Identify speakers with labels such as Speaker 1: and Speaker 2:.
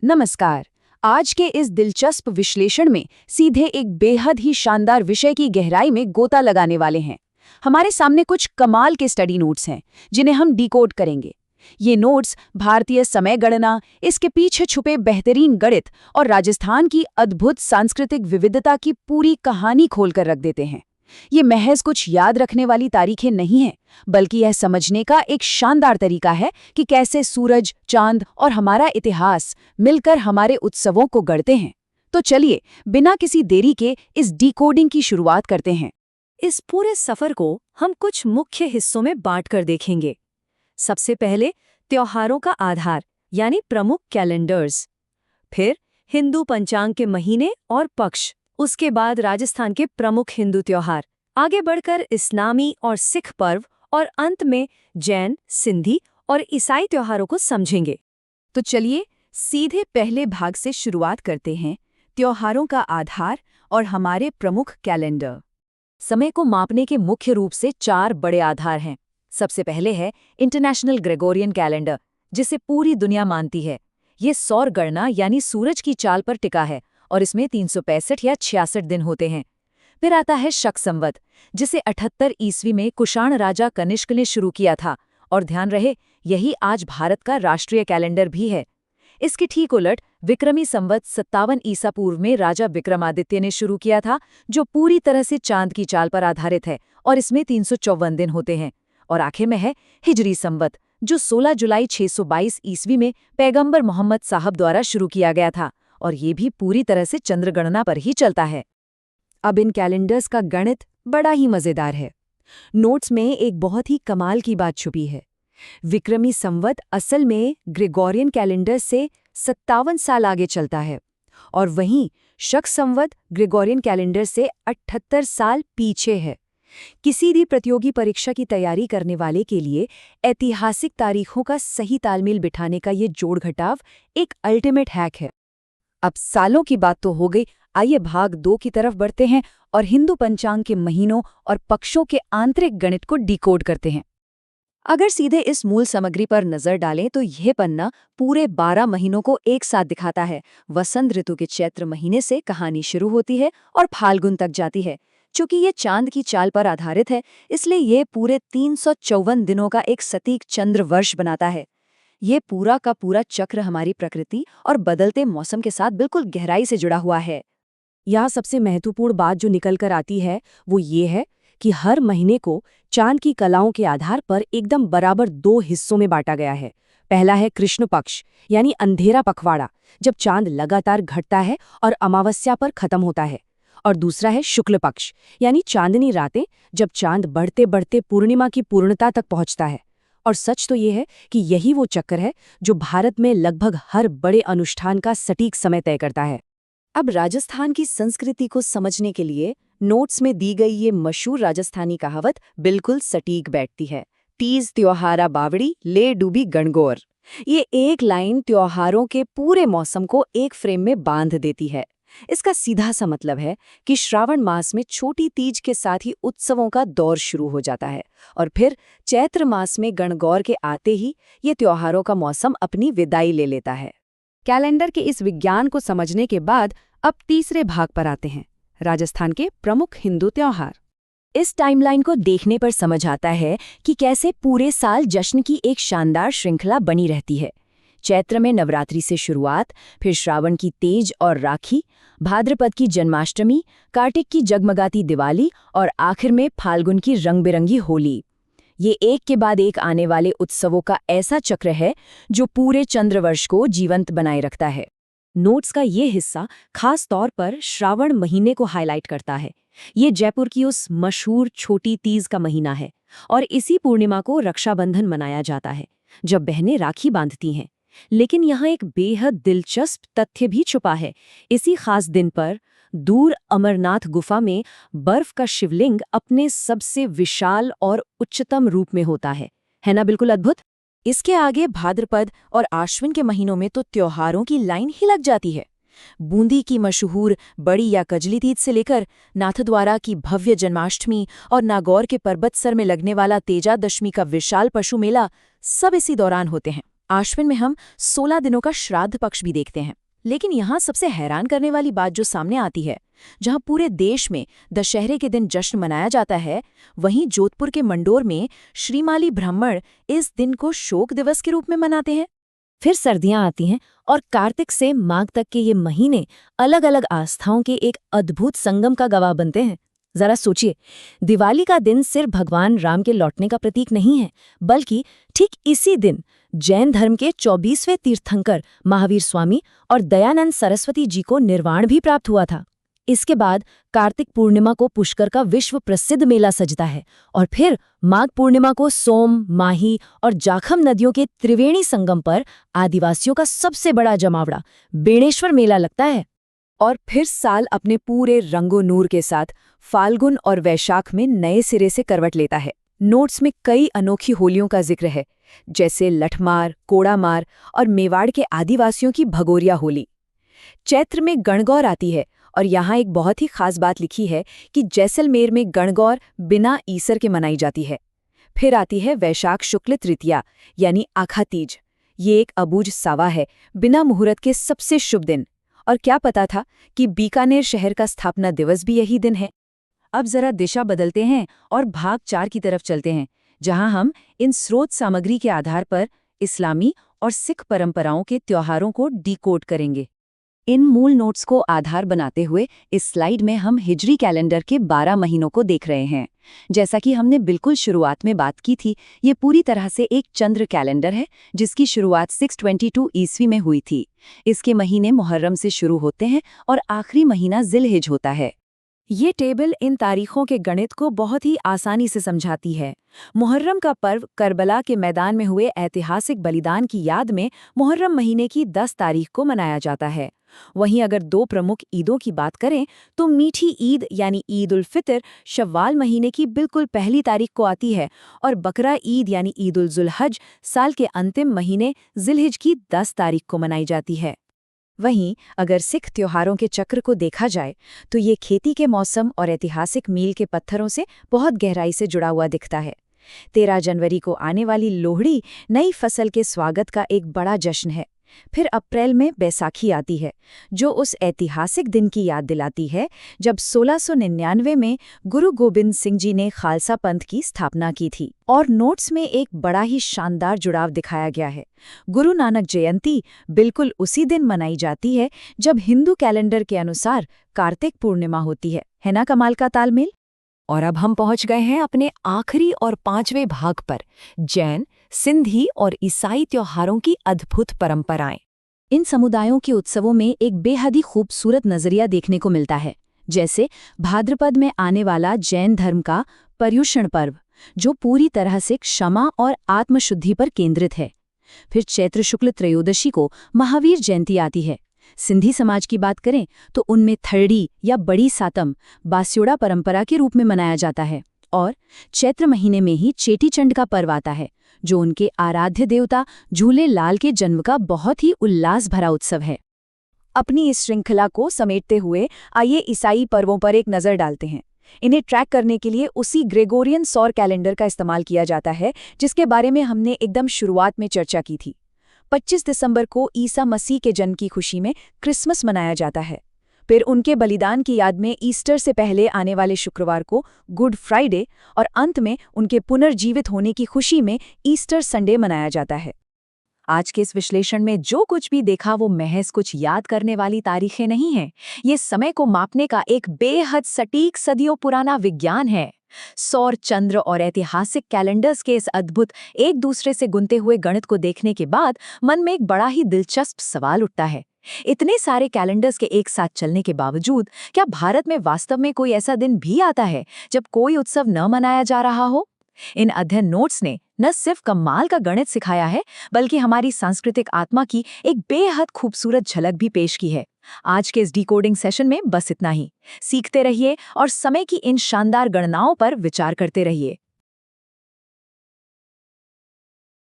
Speaker 1: नमस्कार। आज के इस दिलचस्प विश्लेषण में सीधे एक बेहद ही शानदार विषय की गहराई में गोता लगाने वाले हैं। हमारे सामने कुछ कमाल के स्टडी नोट्स हैं जिन्हें हम डिकोड करेंगे। ये नोट्स भारतीय समय गणना, इसके पीछे छुपे बेहतरीन गणित और राजस्थान की अद्भुत सांस्कृतिक विविधता की पूरी कहानी खोलकर रख देते हैं। ये महज कुछ याद रखने वाली तारीखें नहीं हैं, बल्कि यह समझने का एक शानदार तरीका है कि कैसे सूरज, चांद और हमारा इतिहास मिलकर हमारे उत्सवों को गढ़ते हैं। तो चलिए, बिना किसी देरी के इस डिकोडिंग की शुरुआत करते हैं।
Speaker 2: इस पूरे सफर को हम कुछ मुख्य हिस्सों में बांटकर देखेंगे। सबसे पहले त्योहारों का आधार यानी प्रमुख कैलेंडर्स, फिर हिंदू पंचांग के महीने और पक्ष, उसके बाद राजस्थान के प्रमुख हिंदू त्योहार, आगे बढ़कर इस्लामी और सिख पर्व और अंत में जैन, सिंधी और ईसाई त्योहारों को समझेंगे।
Speaker 1: तो चलिए सीधे पहले भाग से शुरुआत करते हैं, त्योहारों का आधार और हमारे प्रमुख कैलेंडर। समय को मापने के मुख्य रूप से 4 बड़े आधार हैं। सबसे पहले है इंटरनेशनल ग्रेगोरियन कैलेंडर, जिसे पूरी दुनिया मानती है। ये सौर गणना यानी सूरज की चाल पर टिका है और इसमें 365 या 66 दिन होते हैं। फिर आता है शक संवत, जिसे 78 ईस्वी में कुषाण राजा कनिष्क ने शुरू किया था, और ध्यान रहे यही आज भारत का राष्ट्रीय कैलेंडर भी है। इसके ठीक उलट विक्रमी संवत 57 ईसा पूर्व में राजा विक्रमादित्य ने शुरू किया था, जो पूरी तरह से चांद की चाल पर आधारित है और इसमें 354 दिन होते हैं। और आखिर में है हिजरी संवत, जो 16 जुलाई 622 ईस्वी में पैगंबर मोहम्मद साहब द्वारा शुरू किया गया था, और ये भी पूरी तरह से चंद्रगणना पर ही चलता है। अब इन कैलेंडर्स का गणित बड़ा ही मजेदार है। नोट्स में एक बहुत ही कमाल की बात छुपी है। विक्रमी संवत असल में ग्रेगोरियन कैलेंडर से 57 साल आगे चलता है, और वहीं शक संवत ग्रेगोरियन कैलेंडर से 78 साल पीछे है। किसी भी प्रतियोगी परीक्षा की तैयारी करने वाले के लिए ऐतिहासिक तारीखों का सही तालमेल बिठाने का ये जोड़ घटाव एक अल्टीमेट हैक है। अब सालों की बात तो हो गई, आइए भाग 2 की तरफ बढ़ते हैं और हिंदू पंचांग के महीनों और पक्षों के आंतरिक गणित को डिकोड करते हैं। अगर सीधे इस मूल सामग्री पर नजर डालें तो यह पन्ना पूरे 12 महीनों को एक साथ दिखाता है। वसंत ऋतु के चैत्र महीने से कहानी शुरू होती है और फाल्गुन तक जाती है। चूंकि ये चांद की चाल पर आधारित है, इसलिए ये पूरे 354 दिनों का एक सटीक चंद्र वर्ष बनाता है। ये पूरा का पूरा चक्र हमारी प्रकृति और बदलते मौसम के साथ बिल्कुल गहराई से जुड़ा हुआ है। यहाँ सबसे महत्वपूर्ण बात जो निकल कर आती है वो ये है कि हर महीने को चांद की कलाओं के आधार पर एकदम बराबर 2 हिस्सों में बांटा गया है। पहला है कृष्ण पक्ष यानी अंधेरा पखवाड़ा, जब चांद लगातार घटता है और अमावस्या पर खत्म होता है। और दूसरा है शुक्ल पक्ष यानी चांदनी रातें, जब चांद बढ़ते बढ़ते पूर्णिमा की पूर्णता तक पहुंचता है। और सच तो ये है कि यही वो चक्कर है जो भारत में लगभग हर बड़े अनुष्ठान का सटीक समय तय करता है। अब राजस्थान की संस्कृति को समझने के लिए नोट्स में दी गई ये मशहूर राजस्थानी कहावत बिल्कुल सटीक बैठती है। तीज त्योहारा बावड़ी ले डूबी गणगौर। ये एक लाइन त्योहारों के पूरे मौसम को एक फ्रेम में बांध देती है। इसका सीधा सा मतलब है कि श्रावण मास में छोटी तीज के साथ ही उत्सवों का दौर शुरू हो जाता है, और फिर चैत्र मास में गणगौर के आते ही ये त्योहारों का मौसम अपनी विदाई ले लेता है। कैलेंडर के इस विज्ञान को समझने के बाद अब तीसरे भाग पर आते हैं, राजस्थान के प्रमुख हिंदू त्योहार। इस टाइमलाइन को देखने पर समझ आता है कि कैसे पूरे साल जश्न की एक शानदार श्रृंखला बनी रहती है। चैत्र में नवरात्रि से शुरुआत, फिर श्रावण की तेज और राखी, भाद्रपद की जन्माष्टमी, कार्तिक की जगमगाती दिवाली और आखिर में फाल्गुन की रंग बिरंगी होली। ये एक के बाद एक आने वाले उत्सवों का ऐसा चक्र है जो पूरे चंद्रवर्ष को जीवंत बनाए रखता है। नोट्स का ये हिस्सा खास तौर पर श्रावण महीने को हाईलाइट करता है। ये जयपुर की उस मशहूर छोटी तीज का महीना है, और इसी पूर्णिमा को रक्षाबंधन मनाया जाता है, जब बहनें राखी बांधती हैं। लेकिन यहाँ एक बेहद दिलचस्प तथ्य भी छुपा है। इसी खास दिन पर दूर अमरनाथ गुफा में बर्फ का शिवलिंग अपने सबसे विशाल और उच्चतम रूप में होता है ना? बिल्कुल अद्भुत। इसके आगे भाद्रपद और आश्विन के महीनों में तो त्योहारों की लाइन ही लग जाती है। बूंदी की मशहूर बड़ी या कजली तीज से लेकर नाथद्वारा की भव्य जन्माष्टमी और नागौर के पर्वतसर में लगने वाला तेजा दशमी का विशाल पशु मेला सब इसी दौरान होते हैं। आश्विन में हम 16 दिनों का श्राद्ध पक्ष भी देखते हैं। लेकिन यहाँ सबसे हैरान करने वाली बात जो सामने आती है, जहाँ पूरे देश में दशहरे के दिन जश्न मनाया जाता है, वहीं जोधपुर के मंडोर में श्रीमाली ब्राह्मण इस दिन को शोक दिवस के रूप में मनाते हैं।
Speaker 2: फिर सर्दियां आती हैं और कार्तिक से माघ तक के ये महीने अलग अलग आस्थाओं के एक अद्भुत संगम का गवाह बनते हैं। जरा सोचिए, दिवाली का दिन सिर्फ भगवान राम के लौटने का प्रतीक नहीं है, बल्कि ठीक इसी दिन जैन धर्म के 24वें तीर्थंकर महावीर स्वामी और दयानंद सरस्वती जी को निर्वाण भी प्राप्त हुआ था। इसके बाद कार्तिक पूर्णिमा को पुष्कर का विश्व प्रसिद्ध मेला सजता है और फिर माघ पूर्णिमा को सोम, माही और जाखम नदियों के त्रिवेणी संगम पर आदिवासियों का सबसे बड़ा जमावड़ा बेणेश्वर मेला लगता है।
Speaker 1: और फिर साल अपने पूरे रंगो नूर के साथ फाल्गुन और वैशाख में नए सिरे से करवट लेता है। नोट्स में कई अनोखी होलियों का जिक्र है, जैसे लठमार, कोड़ामार और मेवाड़ के आदिवासियों की भगोरिया होली। चैत्र में गणगौर आती है और यहाँ एक बहुत ही खास बात लिखी है कि जैसलमेर में गणगौर बिना ईसर के मनाई जाती है। फिर आती है वैशाख शुक्ल तृतीया यानी आखा तीज। ये एक अबूझ सावा है, बिना मुहूर्त के सबसे शुभ दिन। और क्या पता था कि बीकानेर शहर का स्थापना दिवस भी यही दिन है। अब जरा दिशा बदलते हैं और भाग 4 की तरफ चलते हैं, जहां हम इन स्रोत सामग्री के आधार पर इस्लामी और सिख परंपराओं के त्योहारों को डिकोड करेंगे। इन मूल नोट्स को आधार बनाते हुए इस स्लाइड में हम हिजरी कैलेंडर के 12 महीनों को देख रहे हैं। जैसा कि हमने बिल्कुल शुरुआत में बात की थी, ये पूरी तरह से एक चंद्र कैलेंडर है, जिसकी शुरुआत 622 ईस्वी में हुई थी। इसके महीने मुहर्रम से शुरू होते हैं और आखिरी महीना जिलहिज होता है।
Speaker 2: ये टेबल इन तारीखों के गणित को बहुत ही आसानी से समझाती है। मुहर्रम का पर्व करबला के मैदान में हुए ऐतिहासिक बलिदान की याद में मुहर्रम महीने की 10 तारीख को मनाया जाता है। वहीं अगर 2 प्रमुख ईदों की बात करें तो मीठी ईद यानी ईद उल फितर शव्वाल महीने की बिल्कुल पहली तारीख को आती है और बकरा ईद यानी ईद उल जुल्हज साल के अंतिम महीने जिलहिज की 10 तारीख को मनाई जाती है।
Speaker 1: वहीं अगर सिख त्योहारों के चक्र को देखा जाए तो ये खेती के मौसम और ऐतिहासिक मील के पत्थरों से बहुत गहराई से जुड़ा हुआ दिखता है। 13 जनवरी को आने वाली लोहड़ी नई फसल के स्वागत का एक बड़ा जश्न है। फिर अप्रैल में बैसाखी आती है, जो उस ऐतिहासिक दिन की याद दिलाती है जब 1699 में गुरु गोबिंद सिंह जी ने खालसा पंथ की स्थापना की थी। और नोट्स में एक बड़ा ही शानदार जुड़ाव दिखाया गया है। गुरु नानक जयंती बिल्कुल उसी दिन मनाई जाती है जब हिंदू कैलेंडर के अनुसार कार्तिक पूर्णिमा होती है ना कमाल का तालमेल।
Speaker 2: और अब हम पहुंच गए हैं अपने आखिरी और 5वें भाग पर, जैन, सिंधी और ईसाई त्योहारों की अद्भुत परंपराएं।
Speaker 1: इन समुदायों के उत्सवों में एक बेहद ही खूबसूरत नजरिया देखने को मिलता है, जैसे भाद्रपद में आने वाला जैन धर्म का पर्युषण पर्व, जो पूरी तरह से क्षमा और आत्मशुद्धि पर केंद्रित है। फिर चैत्र शुक्ल त्रयोदशी को महावीर जयंती आती है। सिंधी समाज की बात करें तो उनमें थर्डी या बड़ी सातम बास्योड़ा परंपरा के रूप में मनाया जाता है। और चैत्र महीने में ही चेटीचंड का पर्व आता है, जो उनके आराध्य देवता झूले लाल के जन्म का बहुत ही उल्लास भरा उत्सव है। अपनी इस श्रृंखला को समेटते हुए आइए ईसाई पर्वों पर एक नज़र डालते हैं। इन्हें ट्रैक करने के लिए उसी ग्रेगोरियन सौर कैलेंडर का इस्तेमाल किया जाता है, जिसके बारे में हमने एकदम शुरुआत में चर्चा की थी। 25 दिसंबर को ईसा मसीह के जन्म की खुशी में क्रिसमस मनाया जाता है। फिर उनके बलिदान की याद में ईस्टर से पहले आने वाले शुक्रवार को गुड फ्राइडे और अंत में उनके पुनर्जीवित होने की खुशी में ईस्टर संडे मनाया जाता है। आज के इस विश्लेषण में जो कुछ भी देखा वो महज कुछ याद करने वाली तारीखें नहीं हैं। ये समय को मापने का एक बेहद सटीक सदियों पुराना विज्ञान है। सौर, चंद्र और ऐतिहासिक कैलेंडर्स के इस अद्भुत एक दूसरे से गुनते हुए गणित को देखने के बाद मन में एक बड़ा ही दिलचस्प सवाल उठता है। इतने सारे कैलेंडर्स के एक साथ चलने के बावजूद क्या भारत में वास्तव में कोई ऐसा दिन भी आता है जब कोई उत्सव न मनाया जा रहा हो? इन अध्ययन नोट्स ने न सिर्फ कमाल का गणित सिखाया है, बल्कि हमारी सांस्कृतिक आत्मा की एक बेहद खूबसूरत झलक भी पेश की है। आज के इस डिकोडिंग सेशन में बस इतना ही। सीखते रहिए और समय की इन शानदार गणनाओं पर विचार करते रहिए।